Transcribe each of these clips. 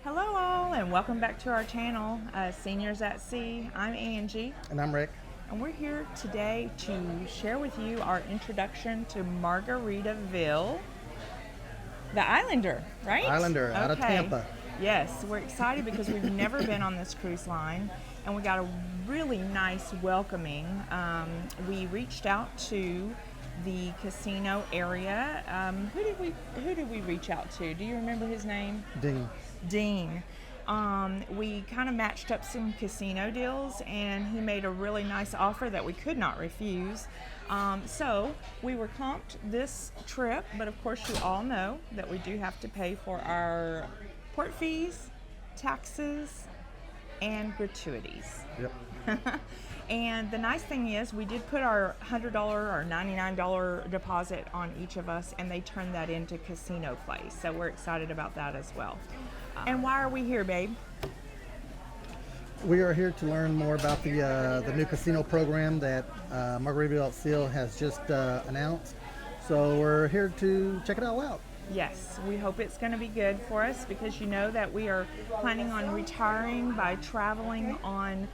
Hello all and welcome back to our channel, Seniors at Sea. I'm Angie And I'm Rick. and we're here today to share with you our introduction to Margaritaville, the Islander, right? Islander out of Tampa. Yes, we're excited because we've never been on this cruise line and we got a really nice welcoming. We reached out to the casino area. Who did we reach out to? Do you remember his name? Dean. We kind of matched up some casino deals and he made a really nice offer that we could not refuse. So we were comped this trip, but of course you all know that we do have to pay for our port fees, taxes, and gratuities. Yep. And the nice thing is we did put our $100 or $99 deposit on each of us and they turned that into casino plays. So we're excited about that as well. And why are we here, babe? We are here to learn more about the new casino program that Margaritaville Seal has just announced. So we're here to check it all out. Yes, we hope it's going to be good for us because you know that we are planning on retiring by traveling on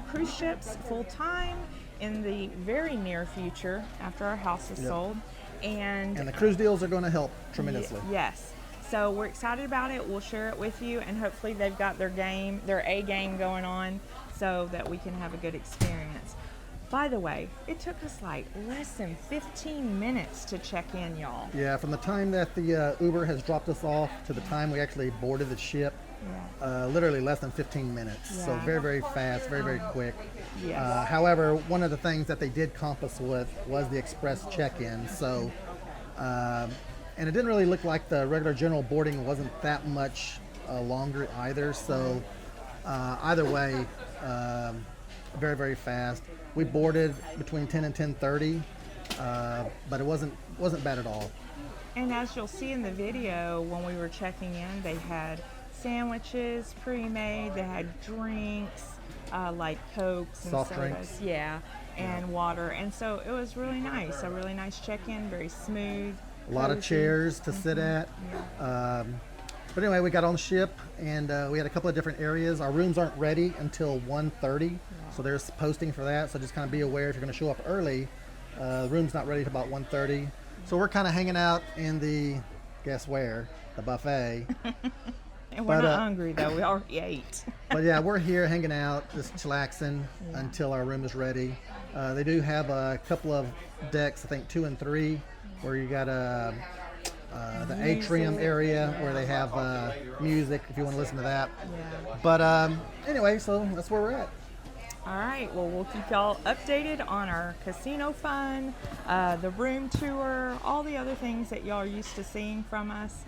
cruise ships full time in the very near future after our house is sold. And the cruise deals are going to help tremendously. Yes. So we're excited about it. We'll share it with you and hopefully they've got their A game going on so that we can have a good experience. By the way, it took us like less than 15 minutes to check in, y'all. Yeah, from the time that the Uber has dropped us off to the time we actually boarded the ship, literally less than 15 minutes. Yeah. So very, very fast, very, very quick. Yes. However, one of the things that they did comp us with was the express check-in. So, and it didn't really look like the regular general boarding wasn't that much longer either. So either way, very, very fast. We boarded between 10 and 10:30, but it wasn't bad at all. And as you'll see in the video, when we were checking in, they had sandwiches pre-made, they had drinks, like Cokes and Soft sodas. drinks. Yeah, and water. And so it was really nice, a really nice check-in, very smooth. A lot of cozy. chairs to sit at. But anyway, we got on the ship and we had a couple of different areas. Our rooms aren't ready until 1:30, so there's posting for that. So just kind of be aware if you're going to show up early. The room's not ready till about 1:30. So we're kind of hanging out in the, guess where, the buffet. And we're not hungry though, we already ate. But yeah, we're here hanging out, just chillaxing until our room is ready. They do have a couple of decks, I think 2 and 3, where you got the atrium area where they have music if you want to listen to that. Yeah. But anyway, so that's where we're at. All right, well, we'll keep y'all updated on our casino fun, the room tour, all the other things that y'all are used to seeing from us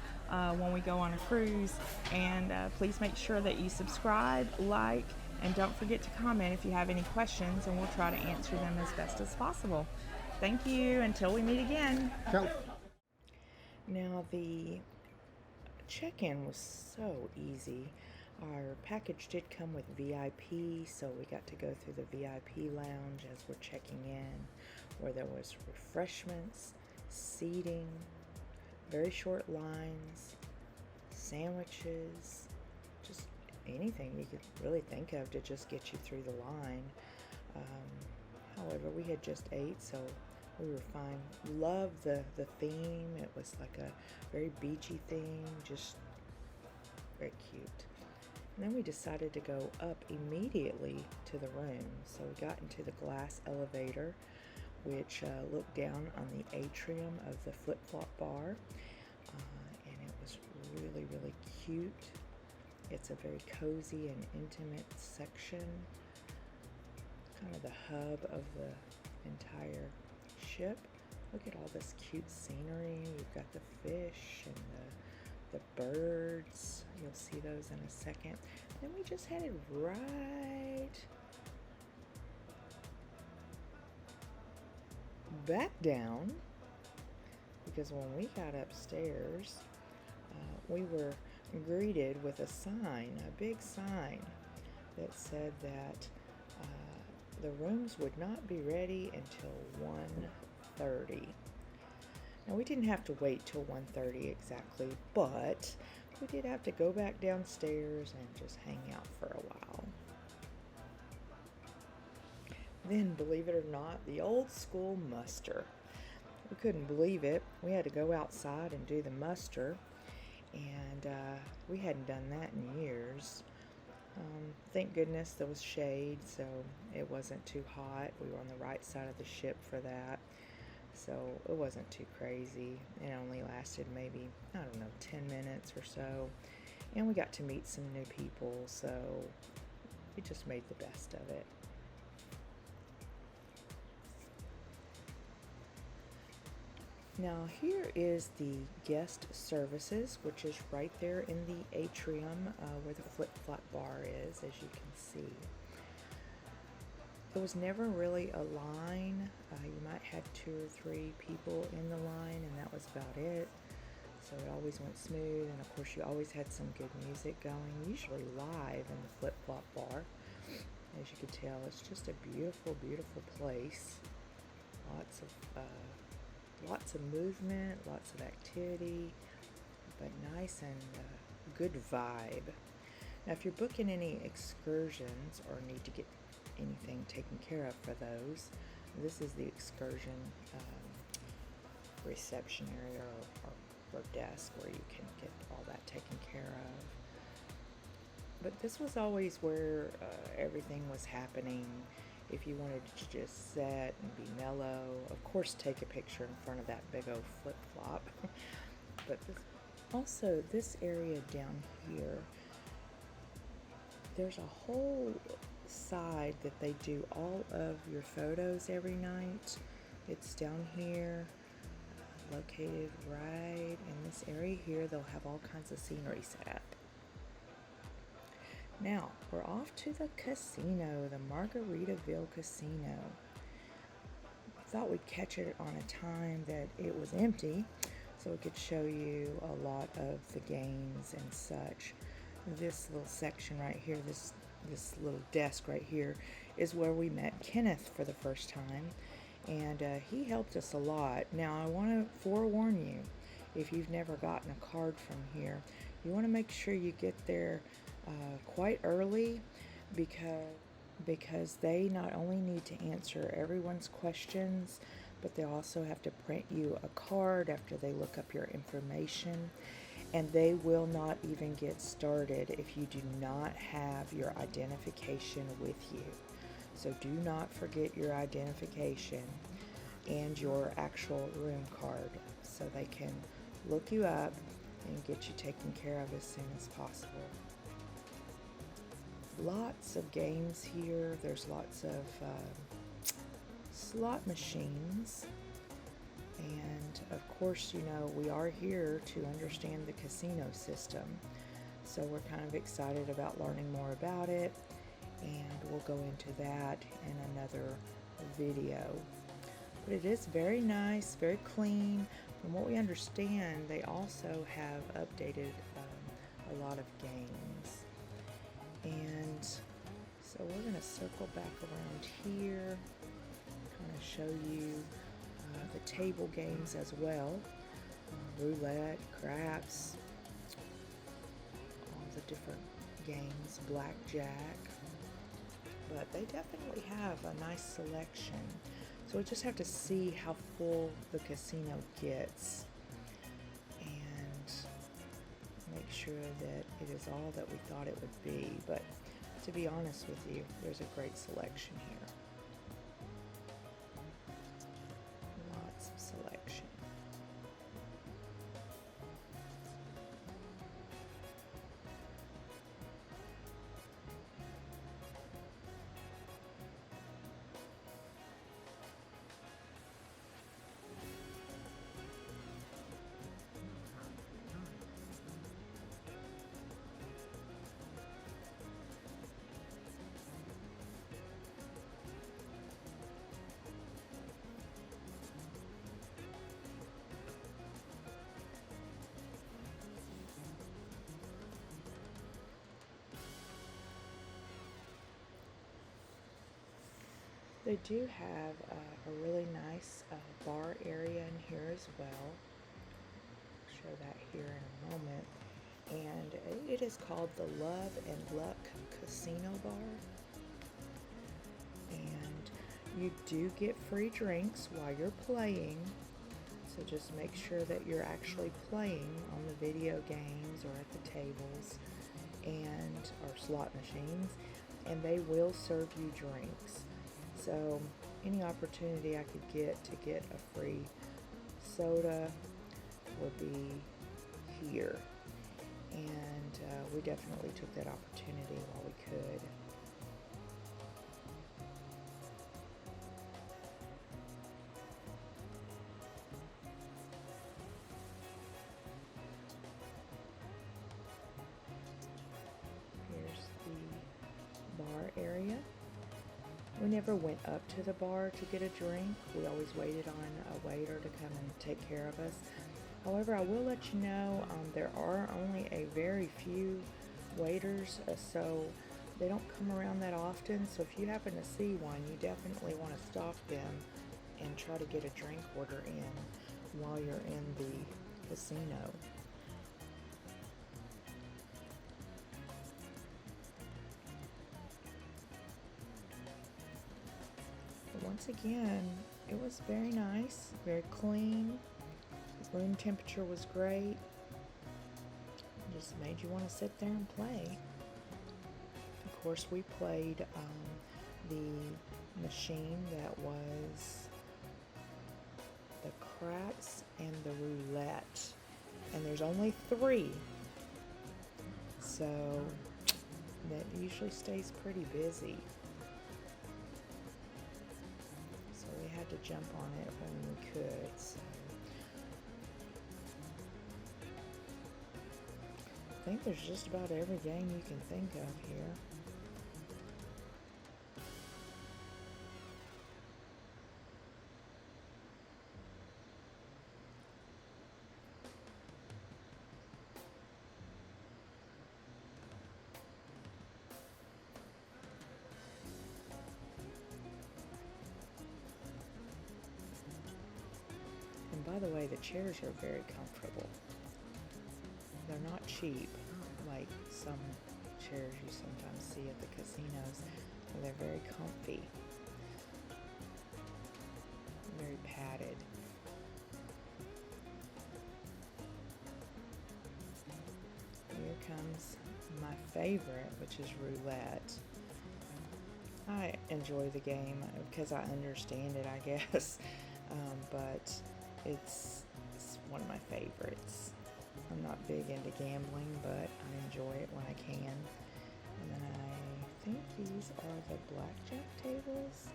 when we go on a cruise. And please make sure that you subscribe, like, and don't forget to comment if you have any questions, and we'll try to answer them as best as possible. Thank you. Until we meet again. Ciao. Now, the check-in was so easy. Our package did come with VIP, so we got to go through the VIP lounge as we're checking in, where there was refreshments, seating, very short lines, sandwiches, just anything you could really think of to just get you through the line. However, we had just ate, so we were fine. Loved the theme. It was like a very beachy theme, just very cute. And then we decided to go up immediately to the room. So we got into the glass elevator, which looked down on the atrium of the flip-flop bar. And it was really, really cute. It's a very cozy and intimate section. Kind of the hub of the entire ship. Look at all this cute scenery. You've got the fish and the birds. You'll see those in a second. Then we just headed right back down because when we got upstairs, we were greeted with a sign, a big sign that said that the rooms would not be ready until 1:30. Now, we didn't have to wait till 1:30 exactly, but we did have to go back downstairs and just hang out for a while. Then, believe it or not, the old school muster. We couldn't believe it. We had to go outside and do the muster, and we hadn't done that in years. Thank goodness there was shade, so it wasn't too hot. We were on the right side of the ship for that, so it wasn't too crazy. It only lasted maybe, I don't know, 10 minutes or so, and we got to meet some new people, so we just made the best of it. Now here is the guest services, which is right there in the atrium where the flip-flop bar is, as you can see. There was never really a line. You might have 2 or 3 people in the line, and that was about it. So it always went smooth, and of course you always had some good music going, usually live in the flip-flop bar. As you can tell, it's just a beautiful, beautiful place. Lots of movement, lots of activity, but nice and good vibe. Now, if you're booking any excursions or need to get anything taken care of for those, this is the excursion reception area or desk where you can get all that taken care of. But this was always where everything was happening. If you wanted to just sit and be mellow, of course take a picture in front of that big old flip-flop. But this area down here, there's a whole side that they do all of your photos every night. It's down here, located right in this area here. They'll have all kinds of scenery set up. Now, we're off to the casino, the Margaritaville Casino. I thought we'd catch it on a time that it was empty, so we could show you a lot of the games and such. This little section right here, this little desk right here, is where we met Kenneth for the first time, and he helped us a lot. Now, I want to forewarn you, if you've never gotten a card from here, you want to make sure you get there quite early, because they not only need to answer everyone's questions, but they also have to print you a card after they look up your information, and they will not even get started if you do not have your identification with you. So do not forget your identification and your actual room card, so they can look you up and get you taken care of as soon as possible. Lots of games here. There's lots of slot machines, and of course, you know, we are here to understand the casino system, so we're kind of excited about learning more about it, and we'll go into that in another video. But it is very nice, very clean. From what we understand, they also have updated a lot of games. And so we're going to circle back around here, kind of show you the table games as well. Roulette, craps, all the different games, blackjack. But they definitely have a nice selection. So we just have to see how full the casino gets and make sure that it is all that we thought it would be. But to be honest with you, there's a great selection here. Lots of selection. They do have a really nice bar area in here as well. I'll show that here in a moment. and it is called the Love and Luck Casino Bar. And you do get free drinks while you're playing, so just make sure that you're actually playing on the video games or at the tables and or slot machines, and they will serve you drinks. So any opportunity I could get to get a free soda would be here, and we definitely took that opportunity while we could. Here's the bar area. We never went up to the bar to get a drink. We always waited on a waiter to come and take care of us. However, I will let you know there are only a very few waiters, so they don't come around that often. So if you happen to see one, you definitely want to stop them and try to get a drink order in while you're in the casino. But once again, it was very nice, very clean. The room temperature was great. It just made you want to sit there and play. Of course, we played the machine that was the craps and the roulette. And there's only 3. So that usually stays pretty busy. So we had to jump on it when we could. So I think there's just about every game you can think of here. And by the way, the chairs are very comfortable. They're not cheap like some chairs you sometimes see at the casinos. They're very comfy, very padded. Here comes my favorite, which is roulette. I enjoy the game because I understand it, I guess, but it's one of my favorites. I'm not big into gambling, but I enjoy it when I can. And then I think these are the blackjack tables.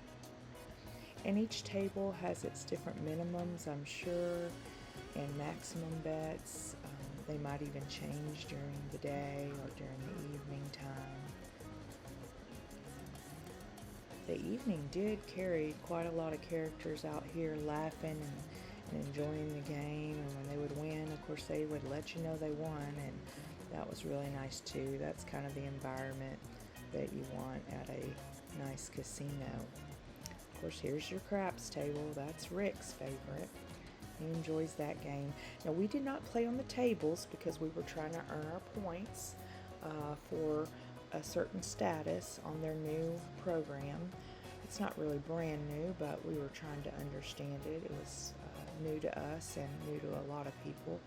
And each table has its different minimums, I'm sure, and maximum bets. They might even change during the day or during the evening time. The evening did carry quite a lot of characters out here laughing and enjoying the game, and when they would win, of course, they would let you know they won, and that was really nice too. That's kind of the environment that you want at a nice casino. Of course, here's your craps table. That's Rick's favorite. He enjoys that game. Now, we did not play on the tables because we were trying to earn our points for a certain status on their new program. It's not really brand new, but we were trying to understand it. It was new to us and new to a lot of people.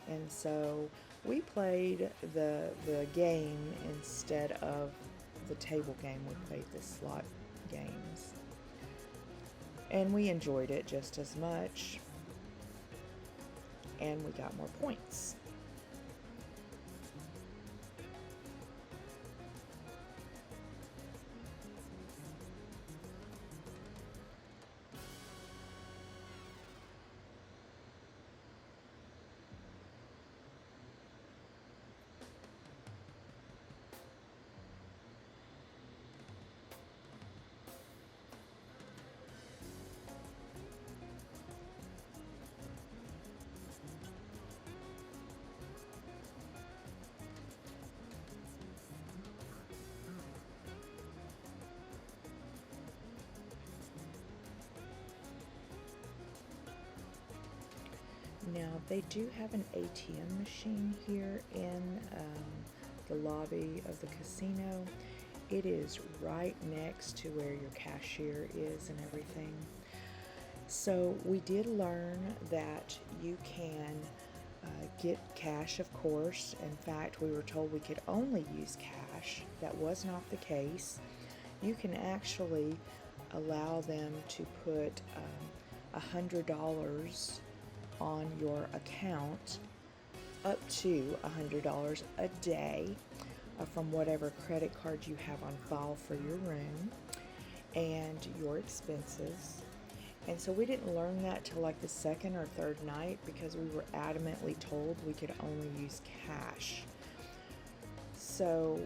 And so we played the game instead of the table game. We played the slot games. And we enjoyed it just as much. And we got more points. Now, they do have an ATM machine here in the lobby of the casino. It is right next to where your cashier is and everything. So we did learn that you can get cash, of course. In fact, we were told we could only use cash. That was not the case. You can actually allow them to put $100 on your account, up to $100 a day from whatever credit card you have on file for your room and your expenses. And so we didn't learn that till like the second or third night because we were adamantly told we could only use cash. So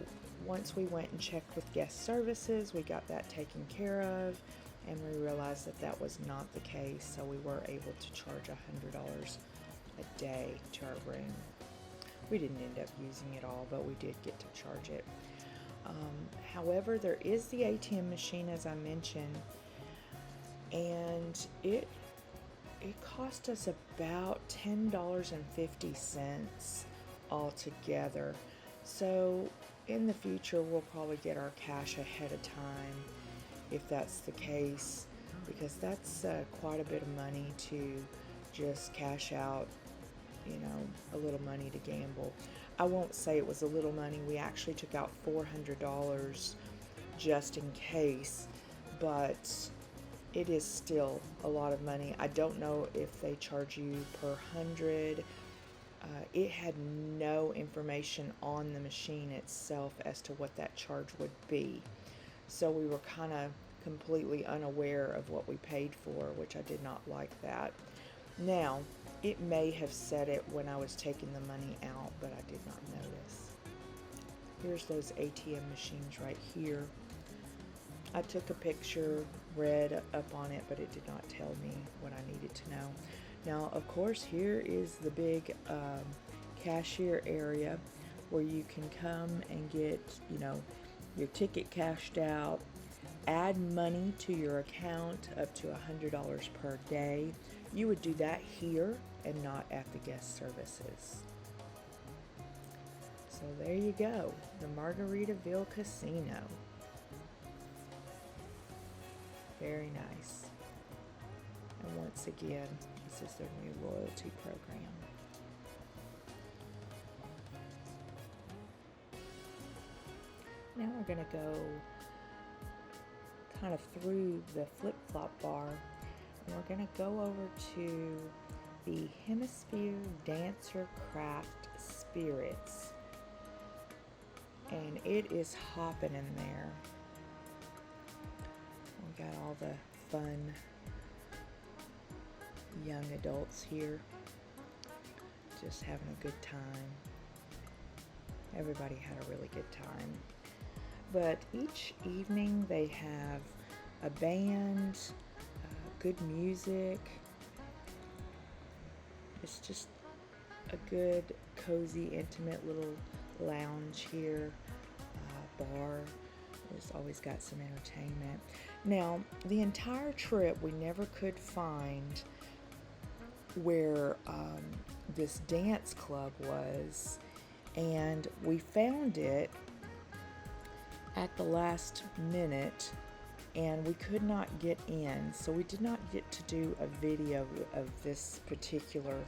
once we went and checked with guest services, we got that taken care of, and we realized that that was not the case, so we were able to charge $100 a day to our room. We didn't end up using it all, but we did get to charge it. However, there is the ATM machine, as I mentioned, and it cost us about $10.50 altogether. So in the future, we'll probably get our cash ahead of time if that's the case, because that's quite a bit of money to just cash out, you know, a little money to gamble. I won't say it was a little money. We actually took out $400 just in case, but it is still a lot of money. I don't know if they charge you per 100. It had no information on the machine itself as to what that charge would be. So we were kind of completely unaware of what we paid for, which I did not like that. Now, it may have said it when I was taking the money out, but I did not notice. Here's those ATM machines right here. I took a picture, read up on it, but it did not tell me what I needed to know. Now, of course, here is the big cashier area where you can come and get, you know, your ticket cashed out, add money to your account up to $100 per day. You would do that here and not at the guest services. So there you go, the Margaritaville Casino. Very nice. And once again, this is their new loyalty program. Now we're going to go kind of through the flip-flop bar, and we're going to go over to the Hemisphere Dancer Craft Spirits. And it is hopping in there. We got all the fun young adults here, just having a good time. Everybody had a really good time. But each evening they have a band, good music. It's just a good, cozy, intimate little lounge here, bar. It's always got some entertainment. Now, the entire trip, we never could find where this dance club was, and we found it at the last minute, and we could not get in, so we did not get to do a video of this particular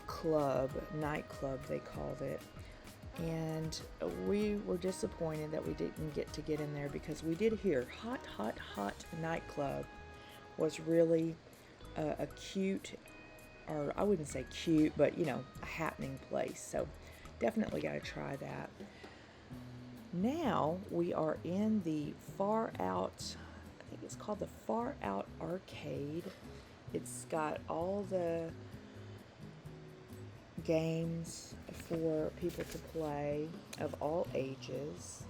club, nightclub they called it. And we were disappointed that we didn't get to get in there, because we did hear hot nightclub was really a cute, or I wouldn't say cute, but you know, a happening place. So definitely got to try that. Now we are in the Far Out, I think it's called the Far Out Arcade. It's got all the games for people to play of all ages,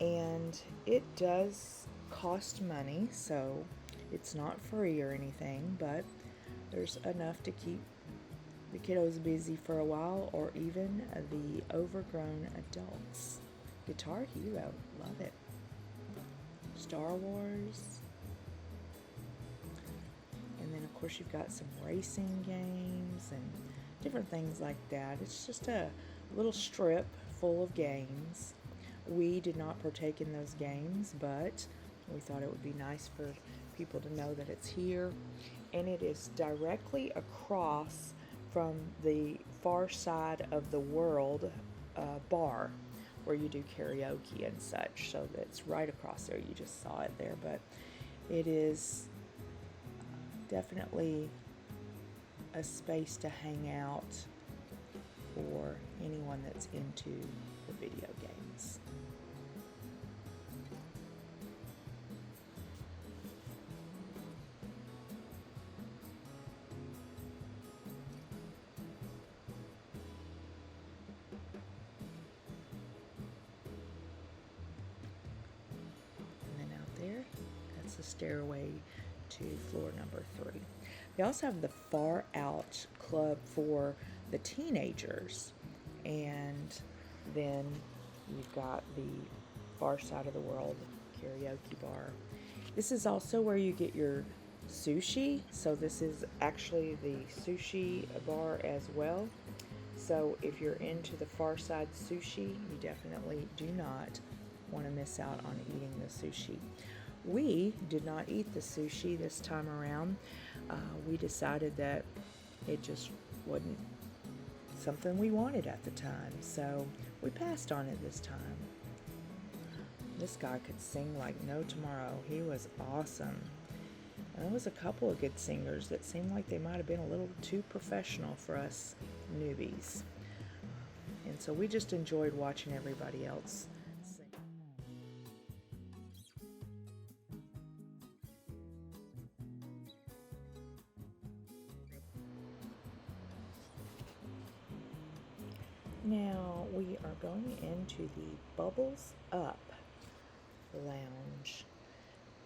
and it does cost money, so it's not free or anything, but there's enough to keep the kiddos busy for a while, or even the overgrown adults. Guitar Hero, love it. Star Wars, and then of course, you've got some racing games and different things like that. It's just a little strip full of games. We did not partake in those games, but we thought it would be nice for people to know that it's here. And it is directly across from the far side of the world bar where you do karaoke and such. So that's right across there. You just saw it there, but it is definitely a space to hang out for anyone that's into the video games. And then out there, that's the stairway to floor number 3. They also have the far out club for the teenagers, and then you've got the far side of the world karaoke bar. This is also where you get your sushi, so this is actually the sushi bar as well. So if you're into the far side sushi, you definitely do not want to miss out on eating the sushi. We did not eat the sushi this time around. We decided that it just wasn't something we wanted at the time, so we passed on it this time. This guy could sing like no tomorrow. He was awesome. And there was a couple of good singers that seemed like they might have been a little too professional for us newbies. And so we just enjoyed watching everybody else sing. Now we are going into the Bubbles Up lounge,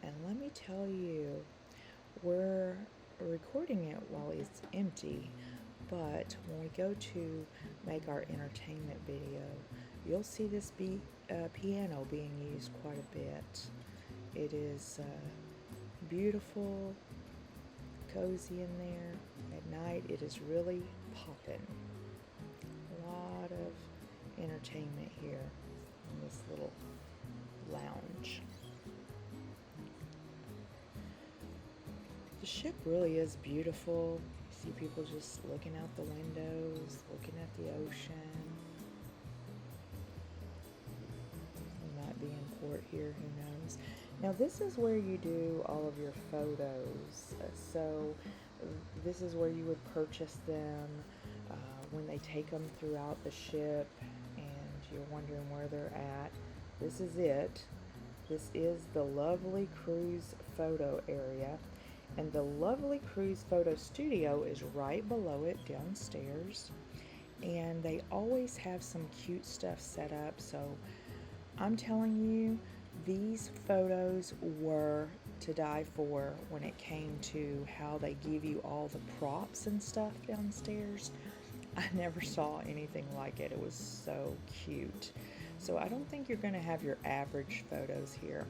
and let me tell you, we're recording it while it's empty, but when we go to make our entertainment video, you'll see this piano being used quite a bit. It is beautiful, cozy in there. At night it is really poppin'. A lot of entertainment here in this little lounge. The ship really is beautiful. You see people just looking out the windows, looking at the ocean. We might be in port here, who knows. Now this is where you do all of your photos. So this is where you would purchase them when they take them throughout the ship and you're wondering where they're at. This is it. This is the Lovely Cruise photo area, and the Lovely Cruise photo studio is right below it downstairs, and they always have some cute stuff set up. So I'm telling you, these photos were to die for when it came to how they give you all the props and stuff downstairs. I never saw anything like it. It was so cute. So I don't think you're going to have your average photos here.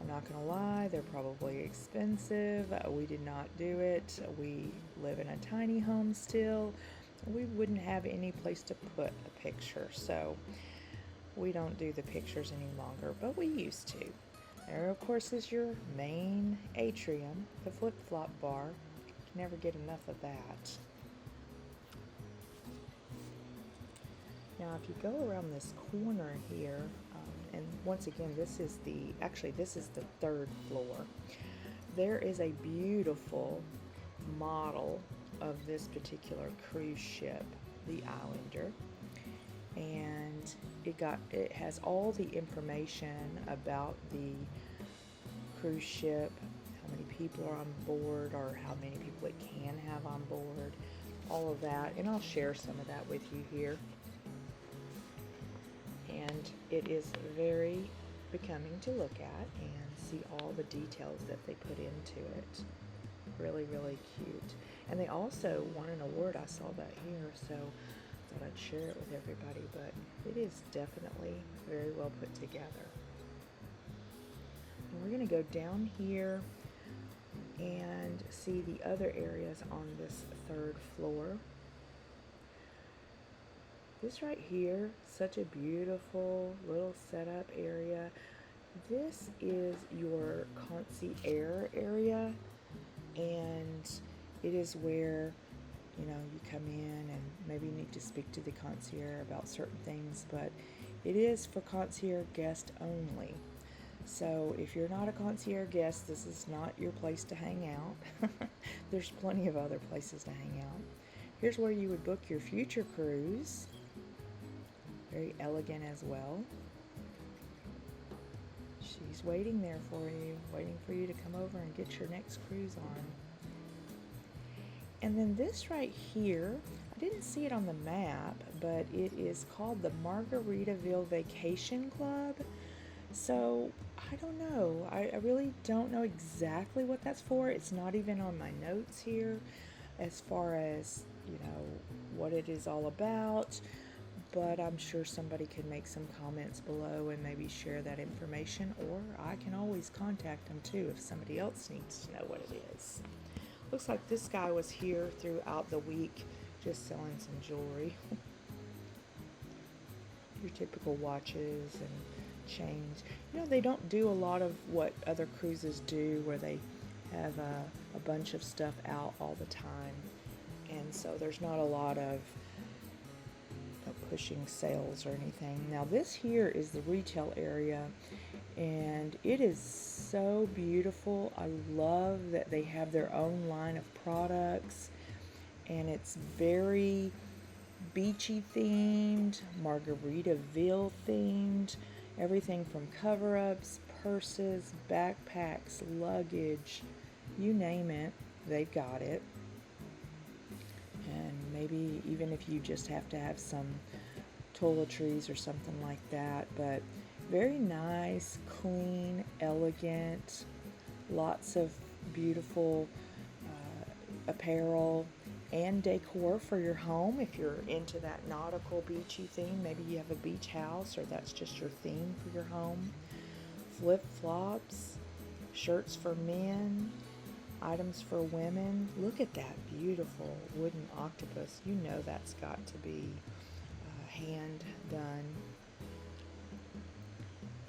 I'm not going to lie, they're probably expensive. We did not do it. We live in a tiny home still. We wouldn't have any place to put a picture, so we don't do the pictures any longer, but we used to. There, of course, is your main atrium, the flip-flop bar. You can never get enough of that. Now, if you go around this corner here, and once again, this is the third floor. There is a beautiful model of this particular cruise ship, the Islander, and it has all the information about the cruise ship, how many people are on board, or how many people it can have on board, all of that, and I'll share some of that with you here. And it is very becoming to look at and see all the details that they put into it. Really, really cute. And they also won an award. I saw that here, so I thought I'd share it with everybody, but it is definitely very well put together. And we're going to go down here and see the other areas on this third floor. This right here, such a beautiful little setup area. This is your concierge area, and it is where you come in and maybe you need to speak to the concierge about certain things, but it is for concierge guests only. So if you're not a concierge guest, this is not your place to hang out. There's plenty of other places to hang out. Here's where you would book your future cruise. Very elegant as well. She's waiting there for you, waiting for you to come over and get your next cruise on. And then this right here, I didn't see it on the map, but it is called the Margaritaville Vacation Club. So I don't know. I really don't know exactly what that's for. It's not even on my notes here as far as, what it is all about. But I'm sure somebody can make some comments below and maybe share that information, or I can always contact them too if somebody else needs to know what it is. Looks like this guy was here throughout the week just selling some jewelry. Your typical watches and chains. They don't do a lot of what other cruises do where they have a bunch of stuff out all the time. And so there's not a lot of pushing sales or anything. Now this here is the retail area, and it is so beautiful. I love that they have their own line of products, and it's very beachy themed, Margaritaville themed, everything from cover-ups, purses, backpacks, luggage, you name it, they've got it. And maybe even if you just have to have some toiletries or something like that, but very nice, clean, elegant, lots of beautiful apparel and decor for your home. If you're into that nautical beachy theme, maybe you have a beach house or that's just your theme for your home. Flip-flops, shirts for men, items for women. Look at that beautiful wooden octopus. That's got to be hand done.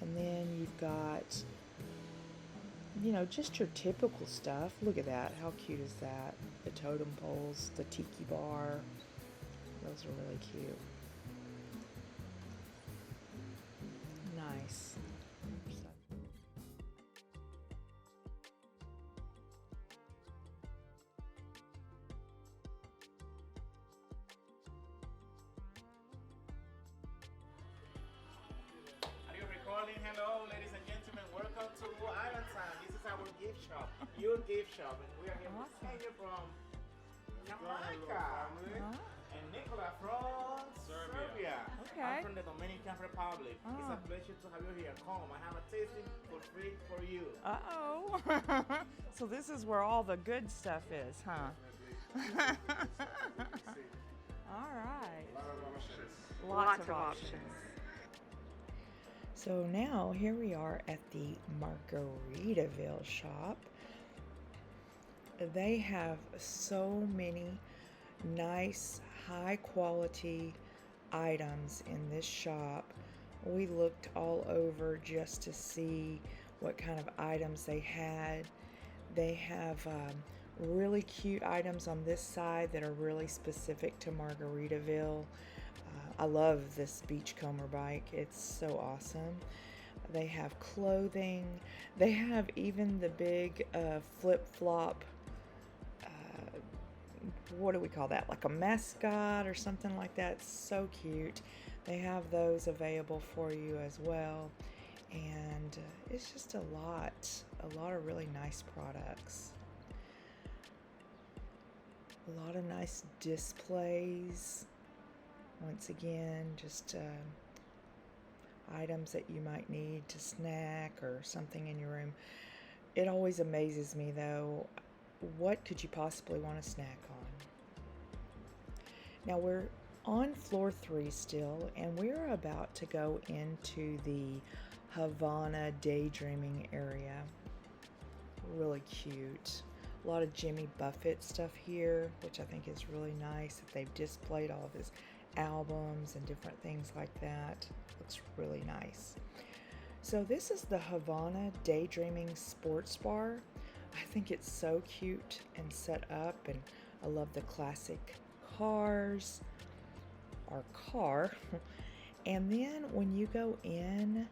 And then you've got, just your typical stuff. Look at that. How cute is that? The totem poles, the Tiki Bar. Those are really cute. Nice. Hello, ladies and gentlemen. Welcome to Island Time. This is our gift shop, your gift shop, and we are here with Kenya from Jamaica, and Nicola from Serbia. Okay. I'm from the Dominican Republic. It's a pleasure to have you here. Come, I have a tasting for free for you. Uh-oh. So this is where all the good stuff is, huh? All right. Lots of options. So now here we are at the Margaritaville shop. They have so many nice, high quality items in this shop. We looked all over just to see what kind of items they had. They have really cute items on this side that are really specific to Margaritaville. I love this beachcomber bike. It's so awesome. They have clothing. They have even the big flip-flop, what do we call that? Like a mascot or something like that. It's so cute. They have those available for you as well. And it's just a lot of really nice products. A lot of nice displays. Once again, just items that you might need to snack or something in your room. It always amazes me though, what could you possibly want to snack on? Now we're on floor 3 still, and we're about to go into the Havana Daydreaming area. Really cute. A lot of Jimmy Buffett stuff here, which I think is really nice that they've displayed all of his albums and different things like that. Looks really nice. So this is the Havana Daydreaming Sports Bar. I think it's so cute and set up, and I love the classic cars, our car. And then when you go in,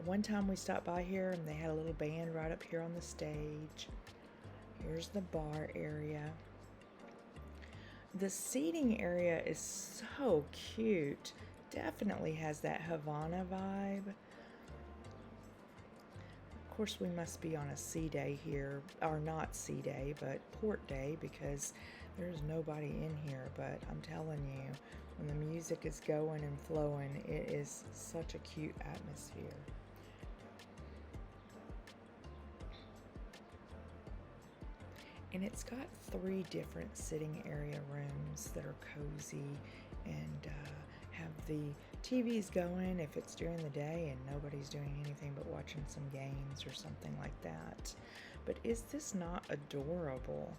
one time we stopped by here and they had a little band right up here on the stage. Here's the bar area. The seating area is so cute. Definitely has that Havana vibe. Of course, we must be on a sea day here, or not sea day, but port day, because there's nobody in here. But I'm telling you, when the music is going and flowing, it is such a cute atmosphere. And it's got 3 different sitting area rooms that are cozy and have the TVs going if it's during the day and nobody's doing anything but watching some games or something like that. But is this not adorable?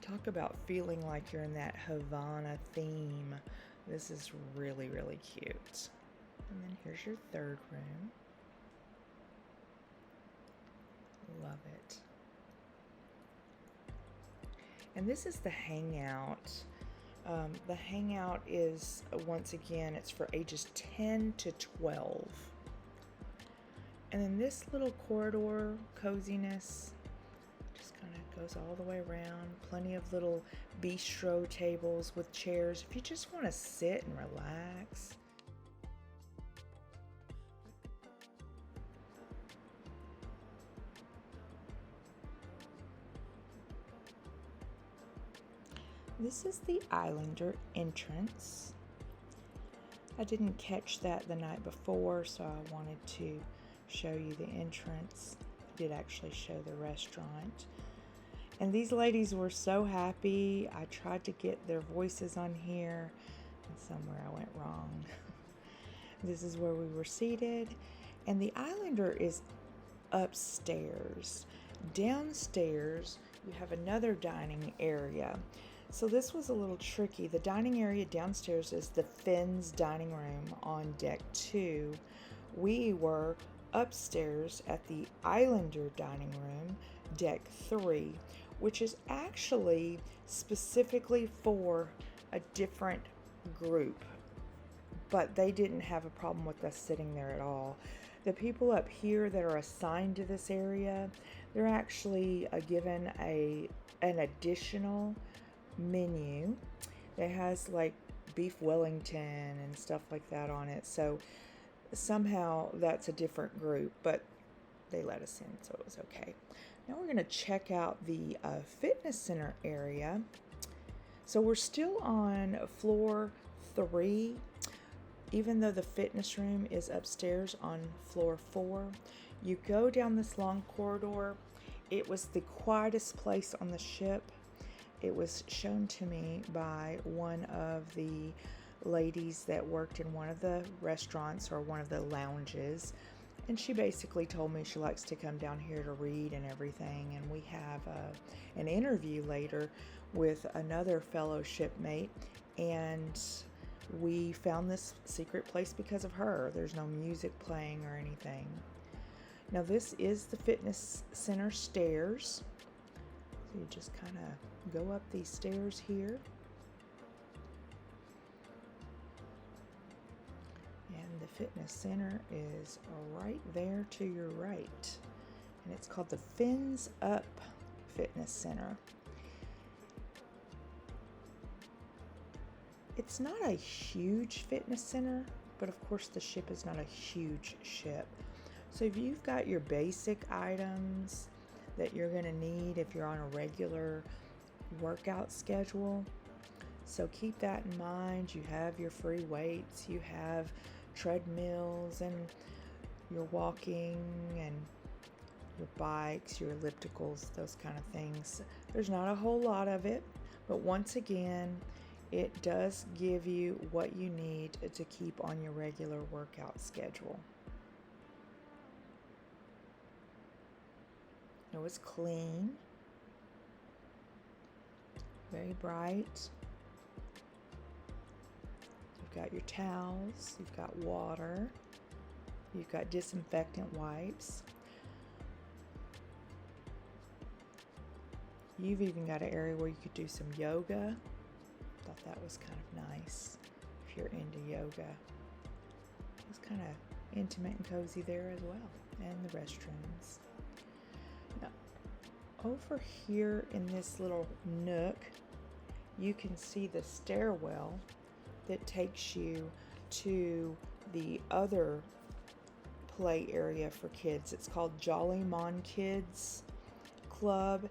Talk about feeling like you're in that Havana theme. This is really, really cute. And then here's your 3rd room. Love it. And this is the hangout. The hangout is, once again, it's for ages 10 to 12. And then this little corridor coziness just kind of goes all the way around. Plenty of little bistro tables with chairs if you just want to sit and relax. This is the Islander entrance. I didn't catch that the night before, so I wanted to show you the entrance. I did actually show the restaurant. And these ladies were so happy. I tried to get their voices on here, and somewhere I went wrong. This is where we were seated, and the Islander is upstairs. Downstairs, you have another dining area. So this was a little tricky. The dining area downstairs is the Finn's dining room on deck 2. We were upstairs at the Islander dining room, deck 3, which is actually specifically for a different group. But they didn't have a problem with us sitting there at all. The people up here that are assigned to this area, they're actually given an additional menu that has like beef Wellington and stuff like that on it. So somehow that's a different group, but they let us in, so it was okay. Now we're going to check out the fitness center area. So we're still on floor 3, even though the fitness room is upstairs on floor 4. You go down this long corridor. It was the quietest place on the ship. It was shown to me by one of the ladies that worked in one of the restaurants or one of the lounges. And she basically told me she likes to come down here to read and everything. And we have an interview later with another fellow shipmate. And we found this secret place because of her. There's no music playing or anything. Now this is the fitness center stairs. So you just kind of go up these stairs here. And the fitness center is right there to your right. And it's called the Fins Up Fitness Center. It's not a huge fitness center, but of course the ship is not a huge ship. So if you've got your basic items that you're going to need if you're on a regular workout schedule, so keep that in mind. You have your free weights, you have treadmills, and your walking and your bikes, your ellipticals, those kind of things. There's not a whole lot of it, but once again, it does give you what you need to keep on your regular workout schedule. It was clean. Very bright. You've got your towels, you've got water, you've got disinfectant wipes. You've even got an area where you could do some yoga. Thought that was kind of nice if you're into yoga. It's kind of intimate and cozy there as well. And the restrooms. Now, over here in this little nook, you can see the stairwell that takes you to the other play area for kids. It's called Jolly Mon Kids Club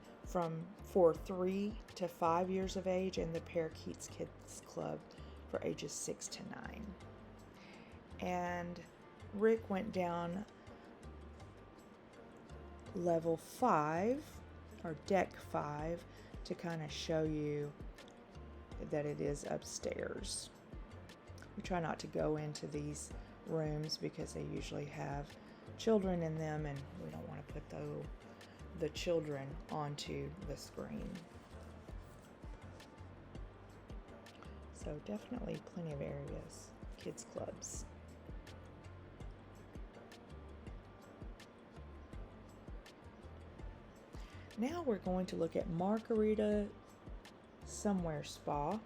for 3 to 5 years of age, and the Parakeets Kids Club for ages 6 to 9. And Rick went down level 5 or deck 5 to kind of show you that it is upstairs. We try not to go into these rooms because they usually have children in them, and we don't want to put the children onto the screen. So definitely plenty of areas, kids clubs. Now we're going to look at Margarita Somewhere Spa.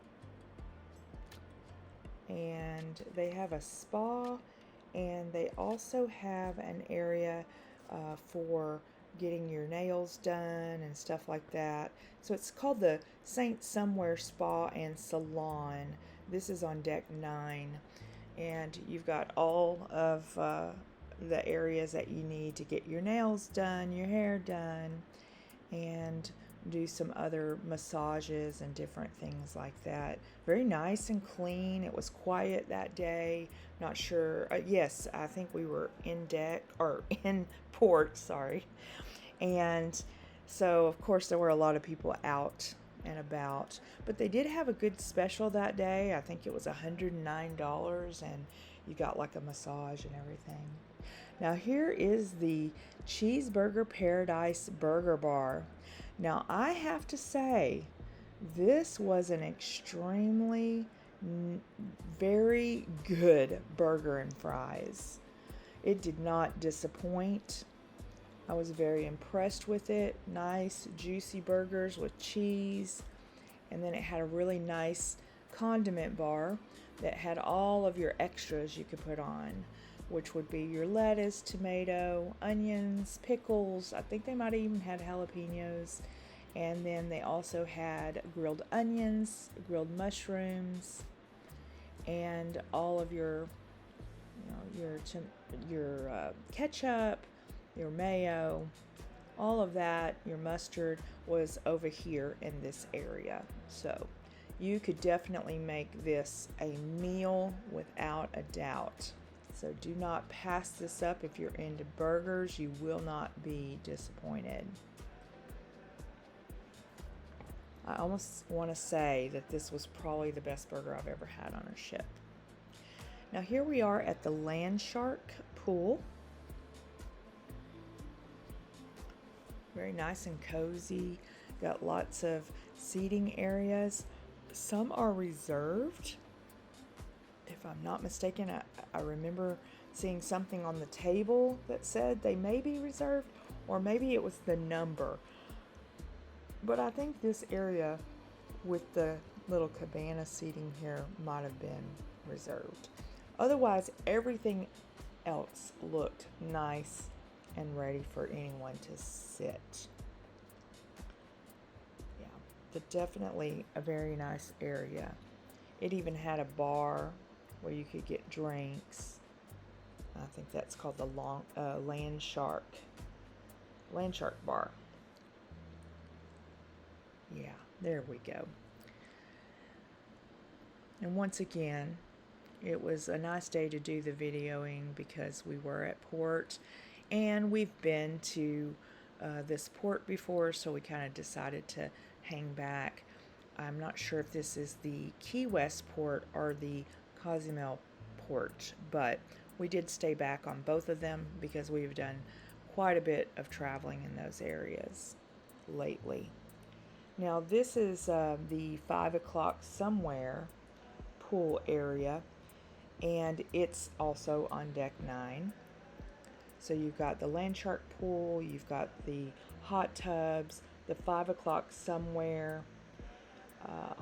And they have a spa, and they also have an area for getting your nails done and stuff like that. So it's called the Saint Somewhere Spa and Salon. This is on deck 9, and you've got all of the areas that you need to get your nails done, your hair done, and do some other massages and different things like that. Very nice and clean. It was quiet that day. Not sure. Yes, I think we were in deck or in port, sorry. And so, of course, there were a lot of people out and about. But they did have a good special that day. I think it was $109, and you got like a massage and everything. Now, here is the Cheeseburger Paradise Burger Bar. Now, I have to say, this was an extremely very good burger and fries. It did not disappoint. I was very impressed with it. Nice, juicy burgers with cheese. And then it had a really nice condiment bar that had all of your extras you could put on, which would be your lettuce, tomato, onions, pickles. I think they might have even had jalapenos. And then they also had grilled onions, grilled mushrooms, and all of your, your ketchup, your mayo, all of that, your mustard was over here in this area. So you could definitely make this a meal without a doubt. So do not pass this up. If you're into burgers, you will not be disappointed. I almost want to say that this was probably the best burger I've ever had on a ship. Now here we are at the Land Shark pool. Very nice and cozy. Got lots of seating areas. Some are reserved. If I'm not mistaken, I remember seeing something on the table that said they may be reserved, or maybe it was the number. But I think this area with the little cabana seating here might have been reserved. Otherwise, everything else looked nice and ready for anyone to sit. Yeah, but definitely a very nice area. It even had a bar where you could get drinks. I think that's called the Land Shark Bar. Yeah, there we go. And once again, it was a nice day to do the videoing because we were at port, and we've been to this port before, so we kind of decided to hang back. I'm not sure if this is the Key West port or the Cozumel port, but we did stay back on both of them because we've done quite a bit of traveling in those areas lately. Now this is the 5 o'clock somewhere pool area, and it's also on deck 9. So you've got the land shark pool, you've got the hot tubs, the 5 o'clock somewhere.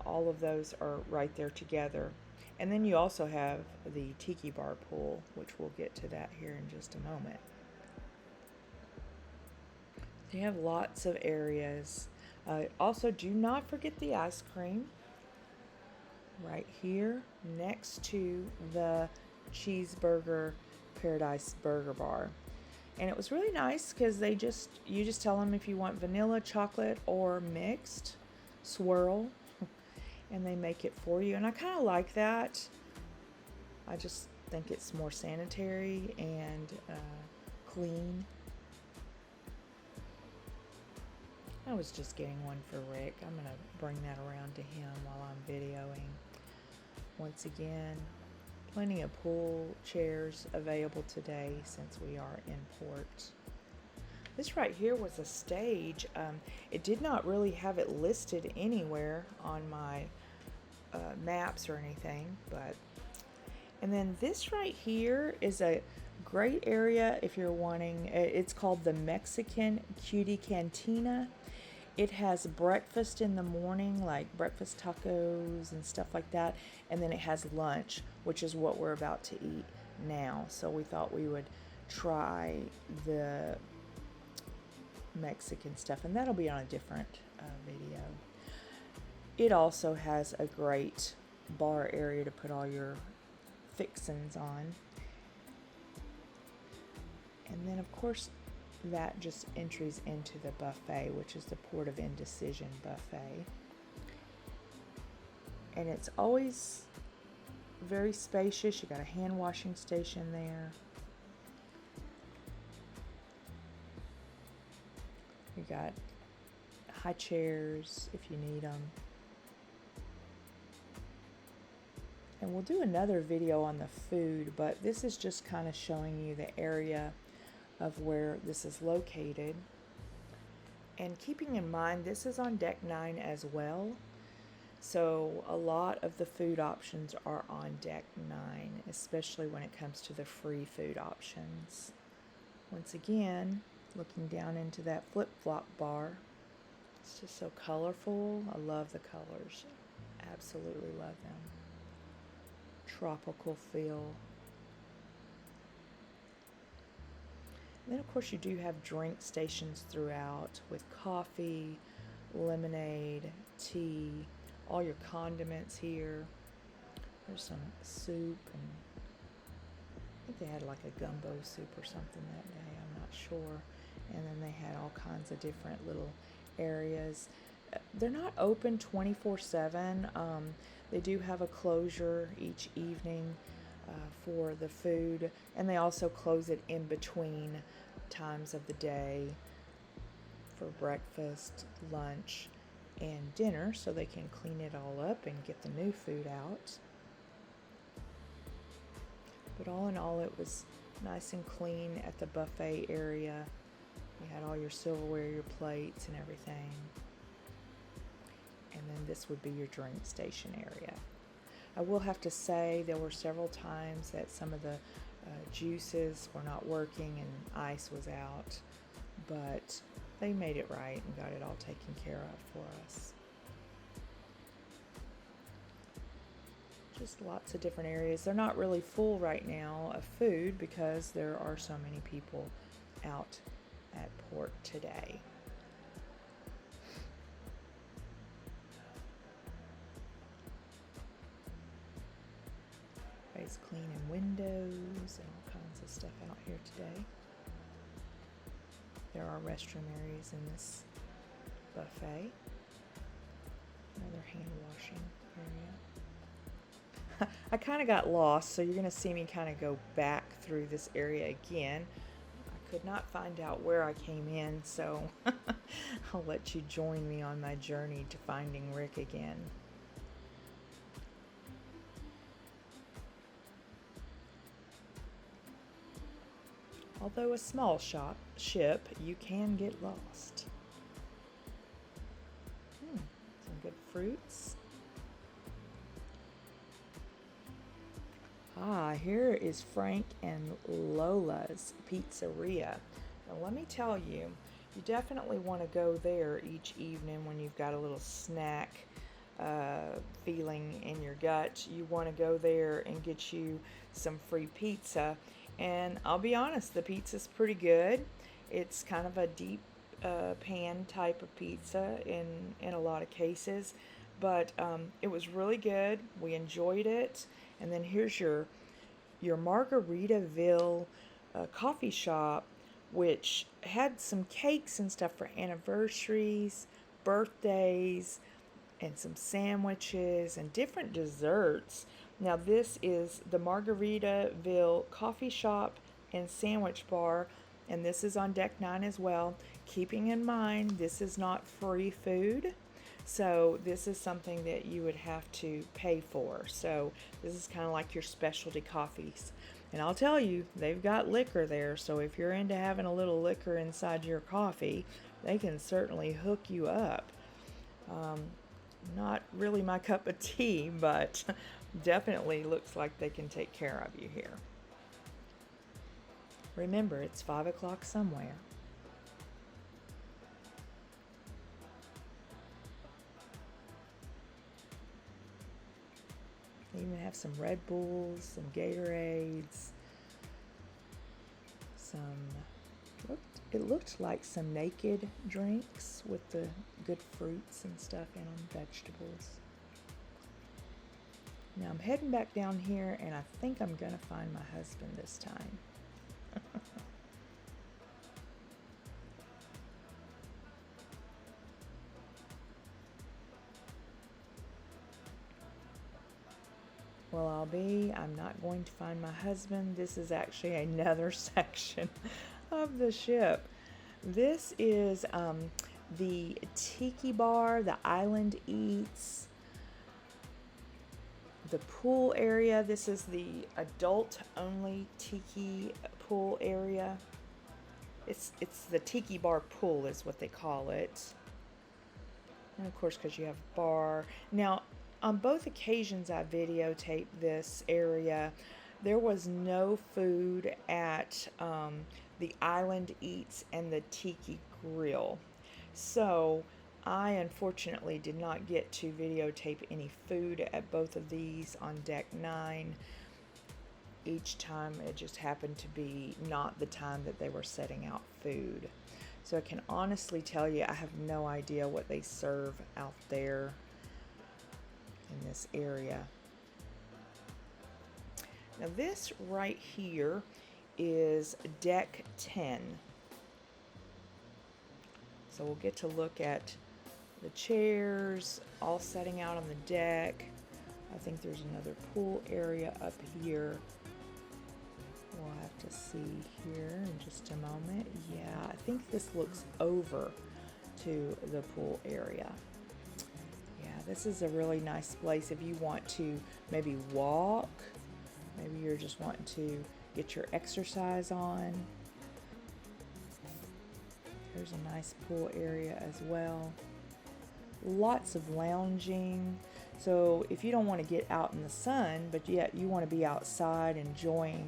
All of those are right there together. And then you also have the Tiki Bar pool, which we'll get to that here in just a moment. They have lots of areas. Also, do not forget the ice cream right here next to the Cheeseburger Paradise Burger Bar. And it was really nice because you just tell them if you want vanilla, chocolate, or mixed swirl, and they make it for you. And I kind of like that. I just think it's more sanitary and clean. I was just getting one for Rick. I'm going to bring that around to him while I'm videoing. Once again, plenty of pool chairs available today since we are in port. This right here was a stage. It did not really have it listed anywhere on my maps or anything, but and then this right here is a great area if you're wanting. It's called the Mexican Cutie Cantina. It has breakfast in the morning, like breakfast tacos and stuff like that, and then it has lunch, which is what we're about to eat now. So we thought we would try the Mexican stuff, and that'll be on a different video. It also has a great bar area to put all your fixins on. And then of course that just entries into the buffet, which is the Port of Indecision buffet. And it's always very spacious. You got a hand washing station there. You got high chairs if you need them. And we'll do another video on the food, but this is just kind of showing you the area of where this is located. And keeping in mind, this is on deck 9 as well. So a lot of the food options are on deck 9, especially when it comes to the free food options. Once again, looking down into that flip-flop bar. It's just so colorful. I love the colors. Absolutely love them. Tropical feel. And then of course you do have drink stations throughout with coffee, lemonade, tea, all your condiments here. There's some soup, and I think they had like a gumbo soup or something that day, I'm not sure. And then they had all kinds of different little areas. They're not open 24/7. They do have a closure each evening for the food, and they also close it in between times of the day for breakfast, lunch, and dinner, so they can clean it all up and get the new food out. But all in all, it was nice and clean at the buffet area. You had all your silverware, your plates, and everything. And then this would be your drink station area. I will have to say there were several times that some of the juices were not working and ice was out, but they made it right and got it all taken care of for us. Just lots of different areas. They're not really full right now of food because there are so many people out at port today. Everybody's cleaning windows and all kinds of stuff out here today. There are restroom areas in this buffet. Another hand washing area. I kind of got lost, so you're going to see me kind of go back through this area again. I could not find out where I came in, so I'll let you join me on my journey to finding Rick again. Although a small ship, you can get lost. fruits. Ah, here is Frank and Lola's Pizzeria. Now let me tell you, you definitely want to go there each evening when you've got a little snack feeling in your gut. You want to go there and get you some free pizza. And I'll be honest, the pizza's pretty good. It's kind of a deep pan type of pizza in a lot of cases, but it was really good. We enjoyed it. And then here's your Margaritaville coffee shop, which had some cakes and stuff for anniversaries, birthdays, and some sandwiches and different desserts. Now this is the Margaritaville coffee shop and sandwich bar, and this is on deck 9 as well. Keeping in mind, this is not free food, so this is something that you would have to pay for. So this is kind of like your specialty coffees. And I'll tell you, they've got liquor there, so if you're into having a little liquor inside your coffee, they can certainly hook you up. Not really my cup of tea, but definitely looks like they can take care of you here. Remember, it's 5 o'clock somewhere. They even have some Red Bulls, some Gatorades, it looked like some naked drinks with the good fruits and stuff in them, vegetables. Now I'm heading back down here, and I think I'm gonna find my husband this time. Well, I'm not going to find my husband. This is actually another section of the ship. This is the Tiki Bar, the Island Eats, the pool area. This is the adult-only Tiki pool area. It's the Tiki Bar pool is what they call it. And of course, because you have a bar. Now, on both occasions I videotaped this area, there was no food at the Island Eats and the Tiki Grill. So I unfortunately did not get to videotape any food at both of these on deck 9. Each time it just happened to be not the time that they were setting out food. So I can honestly tell you I have no idea what they serve out there in this area. Now this right here is deck 10. So we'll get to look at the chairs all setting out on the deck. I think there's another pool area up here. We'll have to see here in just a moment. Yeah, I think this looks over to the pool area. Yeah, this is a really nice place if you want to maybe walk. Maybe you're just wanting to get your exercise on. There's a nice pool area as well. Lots of lounging. So if you don't want to get out in the sun, but yet you want to be outside enjoying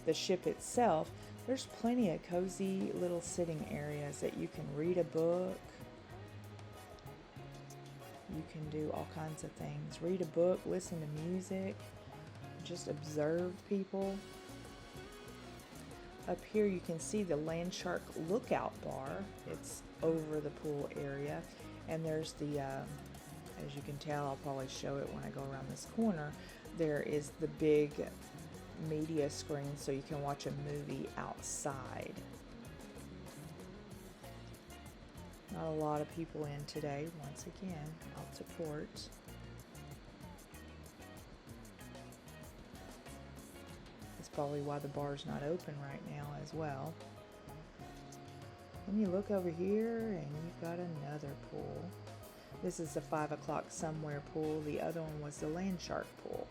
the ship itself, there's plenty of cozy little sitting areas that you can read a book. You can do all kinds of things. Read a book, listen to music, just observe people. Up here you can see the Land Shark Lookout Bar. It's over the pool area. And there's the, as you can tell, I'll probably show it when I go around this corner, there is the big media screen so you can watch a movie outside. Not a lot of people in today, once again, out to port. That's probably why the bar's not open right now as well. Then you look over here and you've got another pool. This is the 5 o'clock somewhere pool. The other one was the Land Shark pool.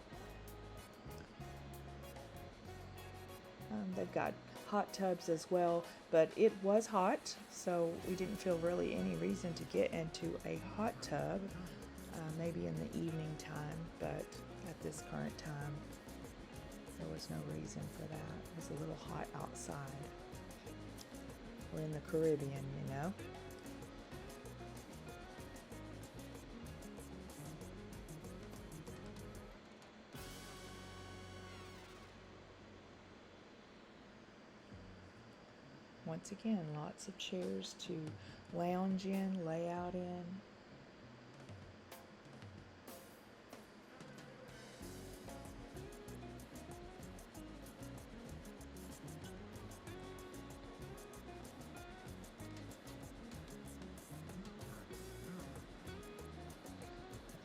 They've got hot tubs as well, but it was hot, so we didn't feel really any reason to get into a hot tub. maybe in the evening time, but at this current time, there was no reason for that. It was a little hot outside. We're in the Caribbean, you know. Once again, lots of chairs to lounge in, lay out in.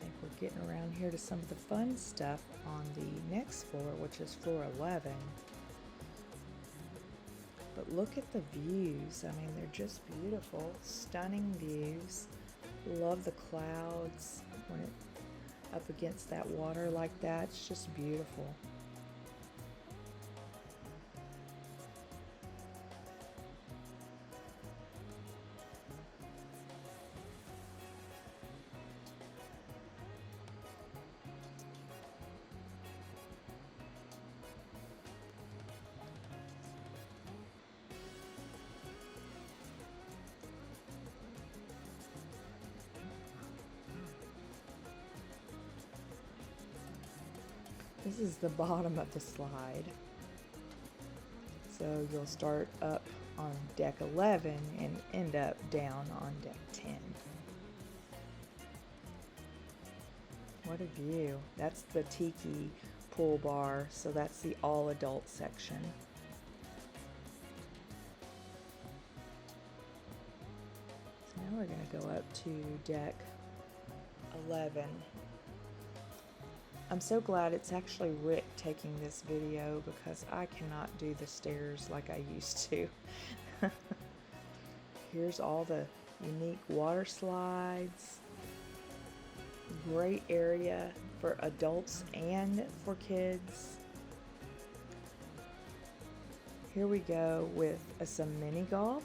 I think we're getting around here to some of the fun stuff on the next floor, which is floor 11. But look at the views. I mean, they're just beautiful, stunning views. Love the clouds when it up against that water like that. It's just beautiful. This is the bottom of the slide. So you'll start up on deck 11 and end up down on deck 10. What a view. That's the Tiki pool bar, so that's the all adult section. So now we're going to go up to deck 11. I'm so glad it's actually Rick taking this video because I cannot do the stairs like I used to. Here's all the unique water slides. Great area for adults and for kids. Here we go with some mini golf.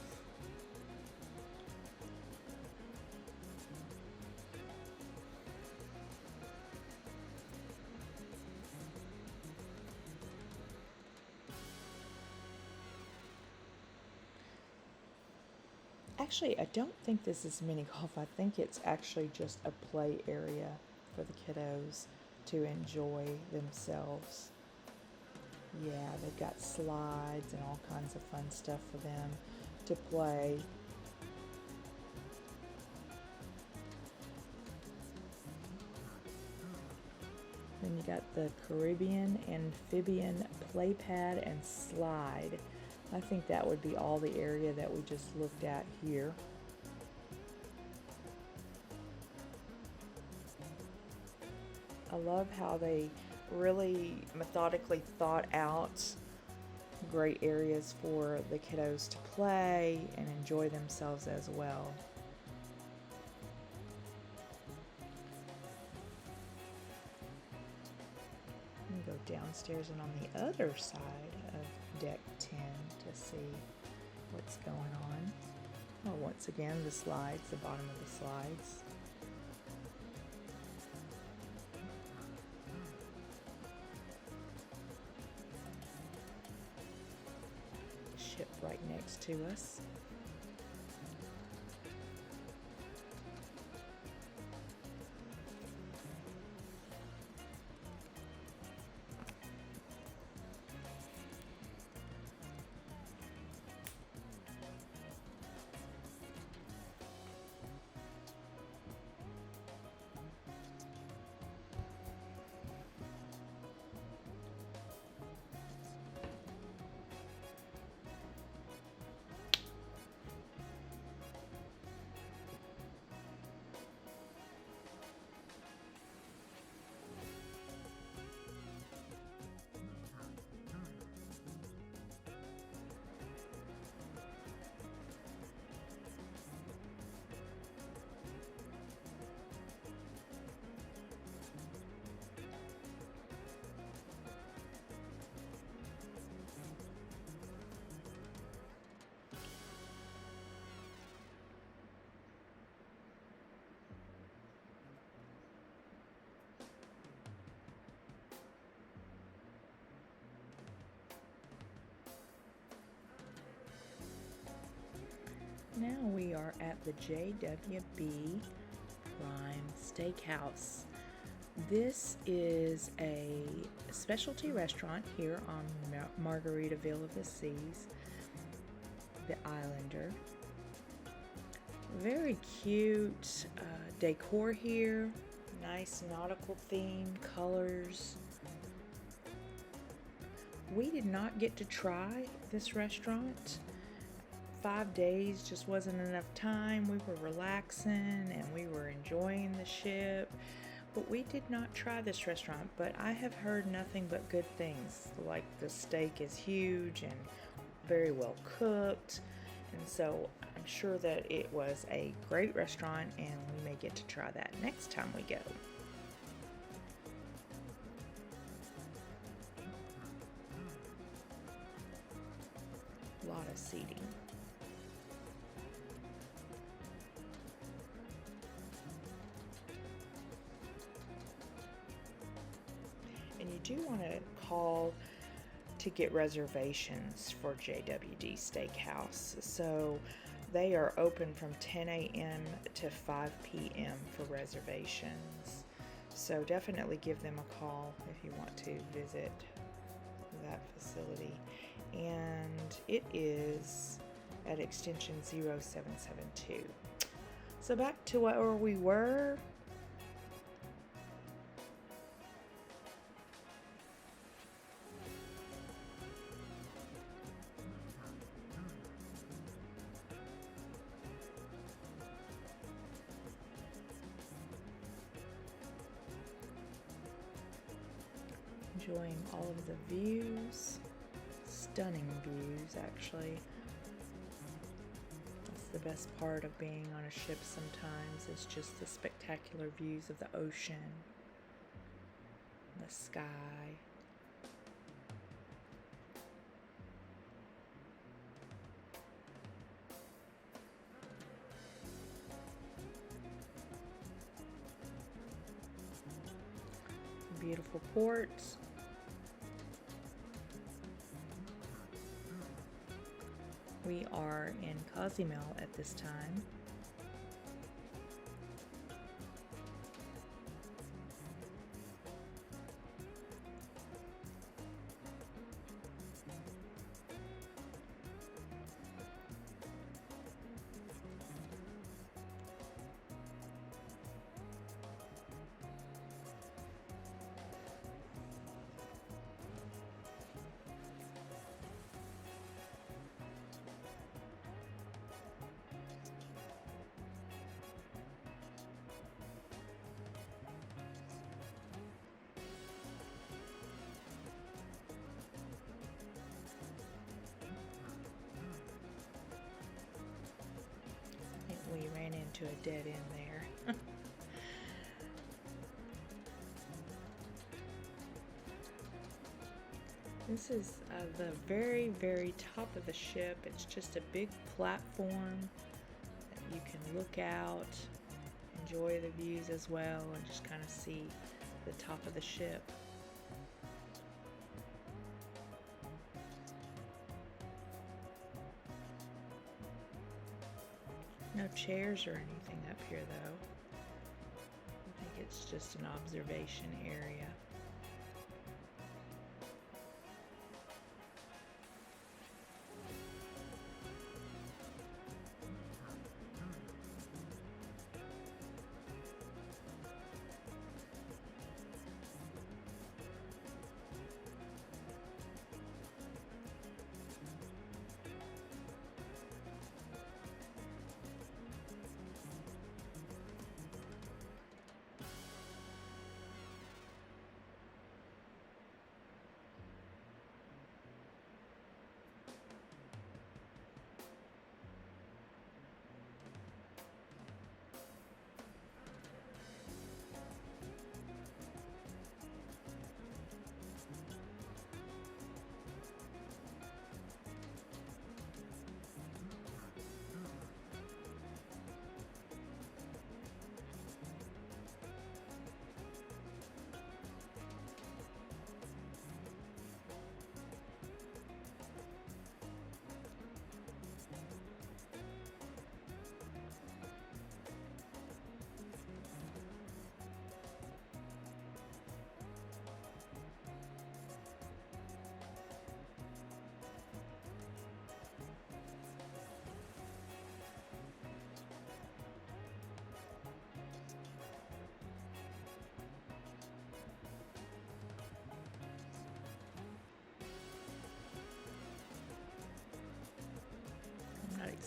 Actually, I don't think this is mini golf. I think it's actually just a play area for the kiddos to enjoy themselves. Yeah, they've got slides and all kinds of fun stuff for them to play. Then you got the Caribbean amphibian play pad and slide. I think that would be all the area that we just looked at here. I love how they really methodically thought out great areas for the kiddos to play and enjoy themselves as well. I'm gonna go downstairs and on the other side of deck 10 to see what's going on. Oh, once again, the slides, the bottom of the slides. Ship right next to us. are at the JWB Steakhouse. This is a specialty restaurant here on Margaritaville of the Seas, the Islander. Very cute decor here, nice nautical theme, colors. We did not get to try this restaurant. 5 days just wasn't enough time. We were relaxing and we were enjoying the ship. But we did not try this restaurant, but I have heard nothing but good things. Like the steak is huge and very well cooked. And so I'm sure that it was a great restaurant and we may get to try that next time we go. A lot of seating. And you do want to call to get reservations for JWD Steakhouse. So they are open from 10 a.m. to 5 p.m. for reservations. So definitely give them a call if you want to visit that facility. And it is at extension 0772. So back to where we were. Enjoying all of the views, stunning views actually. That's the best part of being on a ship sometimes, is just the spectacular views of the ocean, the sky. Beautiful ports. We are in Cozumel at this time. We ran into a dead end there. This is the very, very top of the ship. It's just a big platform that you can look out, enjoy the views as well, and just kind of see the top of the ship. No chairs or anything up here though. I think it's just an observation area.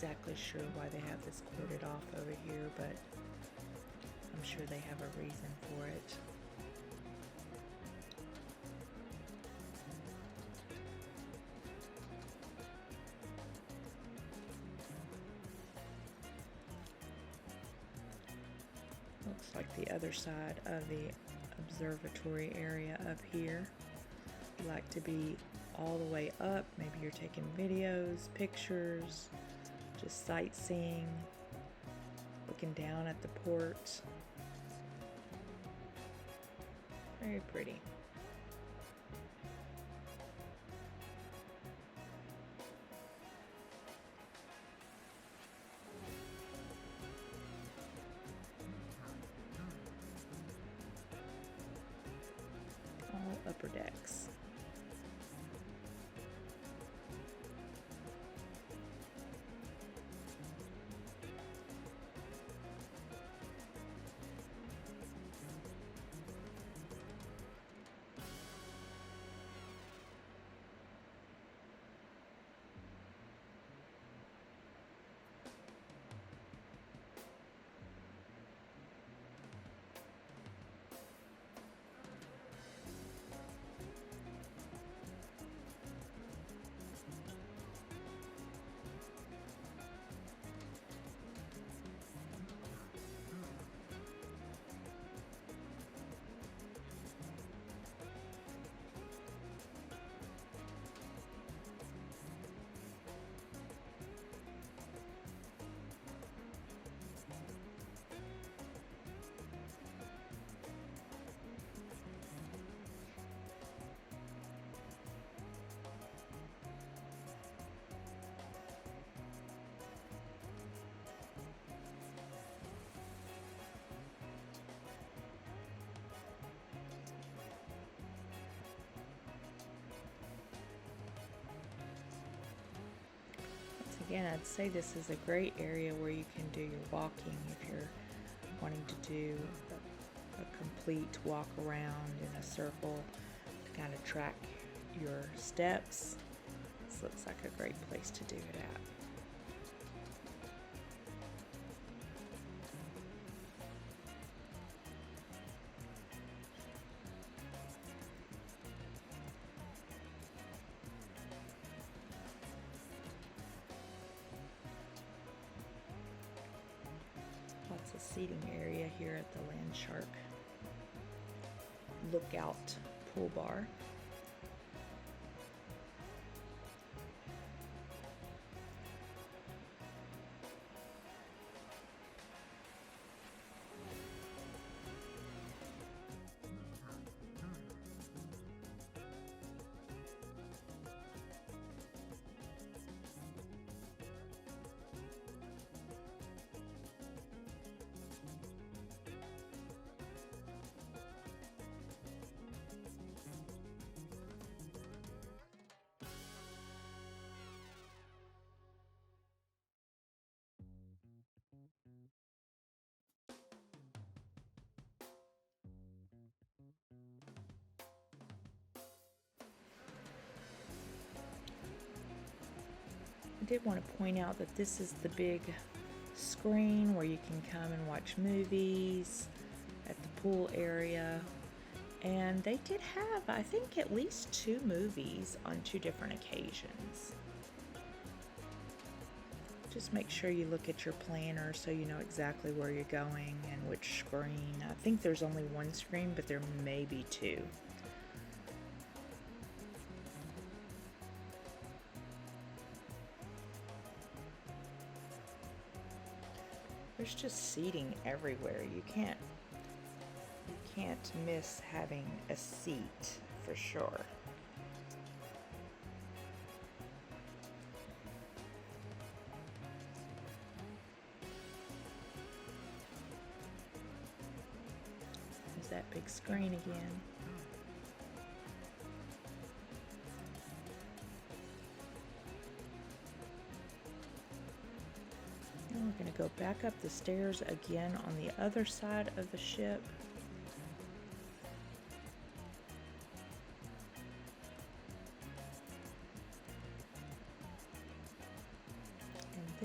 exactly sure why they have this corded off over here, but I'm sure they have a reason for it. Looks like the other side of the observatory area up here. If you like to be all the way up, maybe you're taking videos, pictures, just sightseeing, looking down at the port. Very pretty. All upper decks. Again, I'd say this is a great area where you can do your walking if you're wanting to do a complete walk around in a circle to kind of track your steps. This looks like a great place to do it at. Lots of seating area here at the Land Shark Lookout Pool Bar. I did want to point out that this is the big screen where you can come and watch movies at the pool area. And they did have, I think, at least 2 movies on 2 different occasions. Just make sure you look at your planner so you know exactly where you're going and which screen. I think there's only 1 screen, but there may be 2. There's just seating everywhere. You can't miss having a seat for sure. There's that big screen again. Now we're going to go back up the stairs again on the other side of the ship.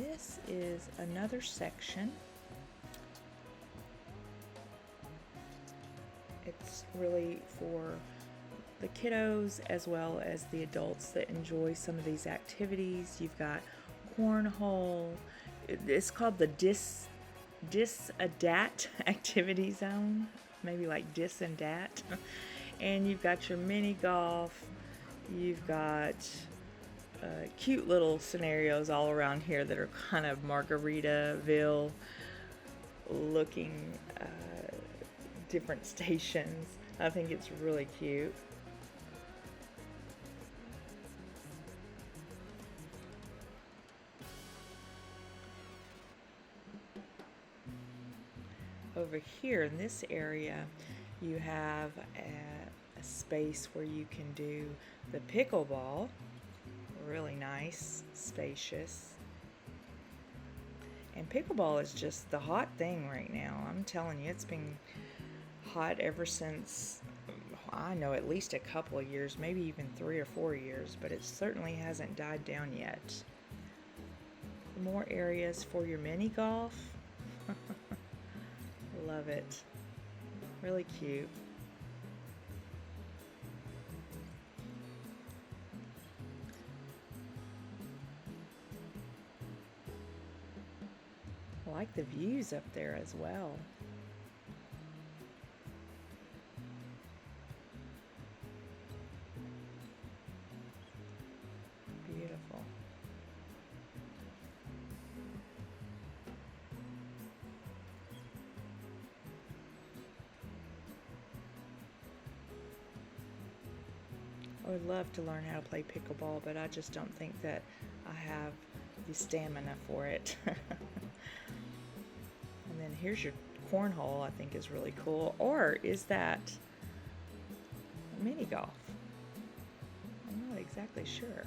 this is another section. It's really for the kiddos as well as the adults that enjoy some of these activities. You've got cornhole. It's called the Dis-a-Dat activity zone, maybe like Dis and Dat. And you've got your mini golf. You've got cute little scenarios all around here that are kind of Margaritaville looking different stations. I think it's really cute. Over here in this area, you have a space where you can do the pickleball. Really nice, spacious. And pickleball is just the hot thing right now. I'm telling you, it's been hot ever since, I know, at least a couple of years, maybe even 3 or 4 years, but it certainly hasn't died down yet. More areas for your mini golf. Love it. Really cute. I like the views up there as well. Beautiful. I would love to learn how to play pickleball, but I just don't think that I have the stamina for it. And then here's your cornhole, I think is really cool. Or is that mini golf? I'm not exactly sure.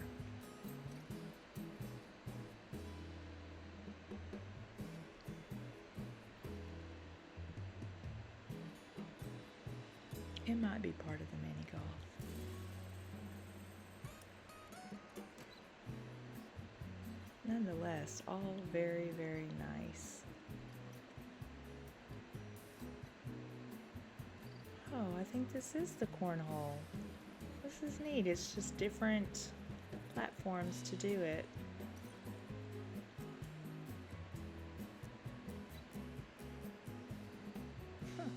It might be part of the mini golf. Nonetheless, all very, very nice. Oh, I think this is the cornhole. This is neat. It's just different platforms to do it. Huh.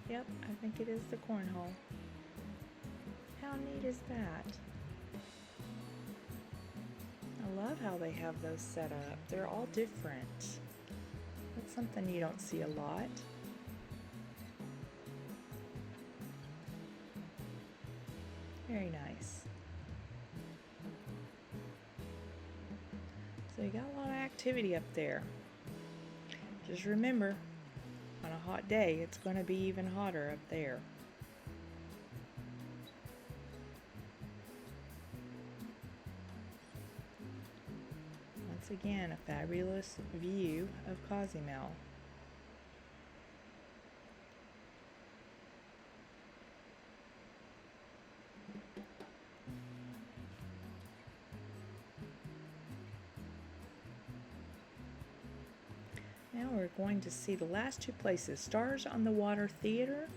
Yep, I think it is the cornhole. How neat is that? I love how they have those set up. They're all different. That's something you don't see a lot. Very nice. So you got a lot of activity up there. Just remember, on a hot day, it's going to be even hotter up there. Once again, a fabulous view of Cozumel. Now we're going to see the last two places. Stars on the Water Theater.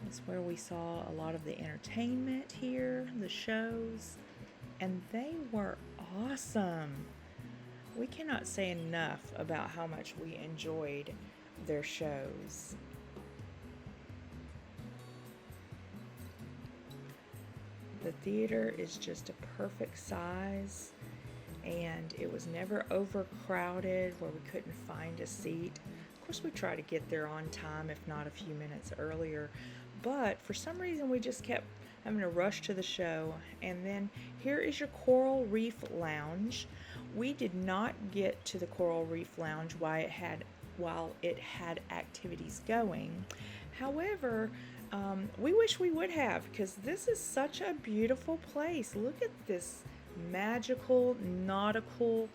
That's where we saw a lot of the entertainment here, the shows, and they were awesome. We cannot say enough about how much we enjoyed their shows. The theater is just a perfect size, and it was never overcrowded where we couldn't find a seat. Of course, we try to get there on time, if not a few minutes earlier, but for some reason we just kept having to rush to the show. And then here is your Coral Reef Lounge. We did not get to the Coral Reef Lounge while it had activities going. However, we wish we would have, because this is such a beautiful place. Look at this magical nautical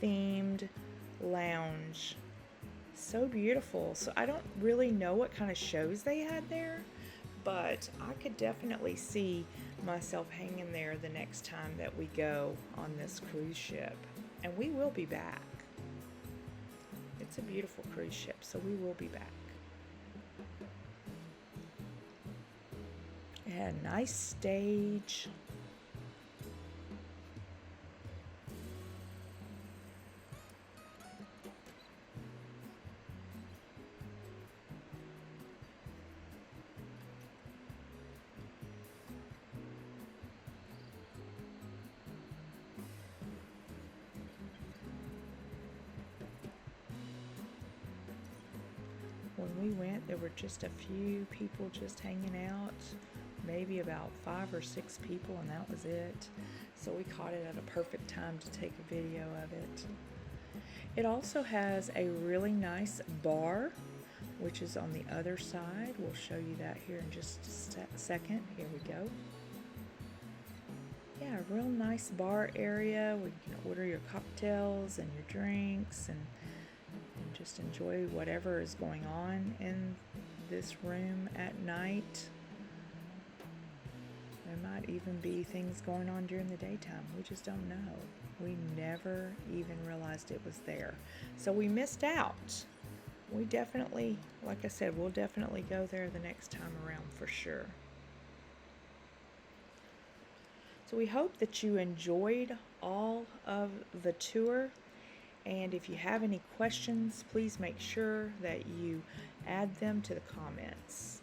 themed lounge. So beautiful. So I don't really know what kind of shows they had there, but I could definitely see myself hanging there the next time that we go on this cruise ship. And we will be back. It's a beautiful cruise ship, so we will be back. It had a nice stage. When we went, there were just a few people just hanging out, maybe about 5 or 6 people, and that was it. So we caught it at a perfect time to take a video of it. It also has a really nice bar, which is on the other side. We'll show you that here in just a second. Here we go. Yeah, a real nice bar area where you can order your cocktails and your drinks and just enjoy whatever is going on in this room at night. There might even be things going on during the daytime. We just don't know. We never even realized it was there. So we missed out. We definitely, like I said, we'll definitely go there the next time around for sure. So we hope that you enjoyed all of the tour. And if you have any questions, please make sure that you add them to the comments.